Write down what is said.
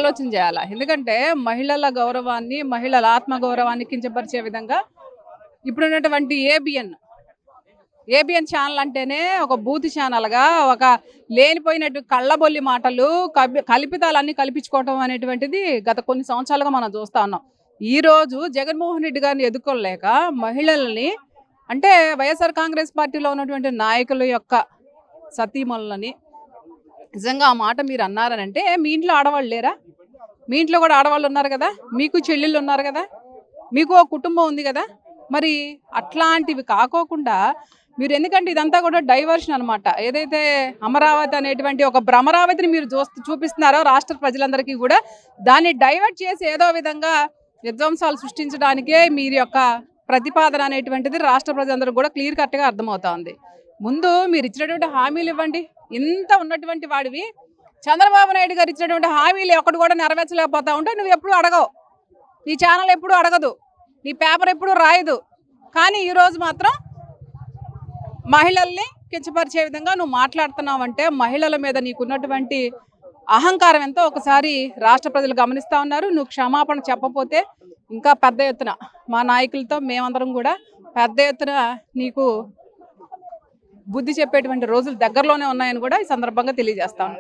ఆలోచన చేయాలా. ఎందుకంటే మహిళల గౌరవాన్ని, మహిళల ఆత్మగౌరవాన్ని కించపరిచే విధంగా ఇప్పుడున్నటువంటి ఏబిఎన్ ఛానల్ అంటేనే ఒక బూత్ ఛానల్గా, ఒక లేనిపోయినట్టు కళ్ళబొల్లి మాటలు, కల్పితాలన్నీ కల్పించుకోవటం అనేటువంటిది గత కొన్ని సంవత్సరాలుగా మనం చూస్తా ఉన్నాం. ఈరోజు జగన్మోహన్ రెడ్డి గారిని ఎదుర్కోలేక మహిళల్ని, అంటే వైఎస్ఆర్ కాంగ్రెస్ పార్టీలో ఉన్నటువంటి నాయకుల యొక్క సతీమణులని, నిజంగా ఆ మాట మీరు అన్నారనంటే మీ ఇంట్లో ఆడవాళ్ళు లేరా? మీ ఇంట్లో కూడా ఆడవాళ్ళు ఉన్నారు కదా, మీకు చెల్లెళ్ళు ఉన్నారు కదా, మీకు ఒక కుటుంబం ఉంది కదా. మరి అట్లాంటివి కాకోకుండా మీరు, ఎందుకంటే ఇదంతా కూడా డైవర్షన్ అనమాట. ఏదైతే అమరావతి అనేటువంటి ఒక భ్రమరావతిని మీరు చూపిస్తున్నారో రాష్ట్ర ప్రజలందరికీ కూడా, దాన్ని డైవర్ట్ చేసి ఏదో విధంగా విధ్వంసాలు సృష్టించడానికే మీరు యొక్క ప్రతిపాదన అనేటువంటిది రాష్ట్ర ప్రజలందరూ కూడా క్లియర్ కట్గా అర్థమవుతోంది. ముందు మీరు ఇచ్చినటువంటి హామీలు ఇవ్వండి. ఇంత ఉన్నటువంటి వాడివి, చంద్రబాబు నాయుడు గారు ఇచ్చినటువంటి హామీలు ఒకటి కూడా నెరవేర్చలేకపోతా ఉంటే నువ్వు ఎప్పుడు అడగవు, నీ ఛానల్ ఎప్పుడు అడగదు, నీ పేపర్ ఎప్పుడు రాయదు. కానీ ఈరోజు మాత్రం మహిళల్ని కించపరిచే విధంగా నువ్వు మాట్లాడుతున్నావంటే మహిళల మీద నీకున్నటువంటి అహంకారం ఎంతో ఒకసారి రాష్ట్ర ప్రజలు గమనిస్తూ ఉన్నారు. నువ్వు క్షమాపణ చెప్పపోతే ఇంకా పెద్ద ఎత్తున మా నాయకులతో మేమందరం కూడా పెద్ద ఎత్తున నీకు బుద్ధి చెప్పేటువంటి రోజులు దగ్గరలోనే ఉన్నాయని కూడా ఈ సందర్భంగా తెలియజేస్తాను.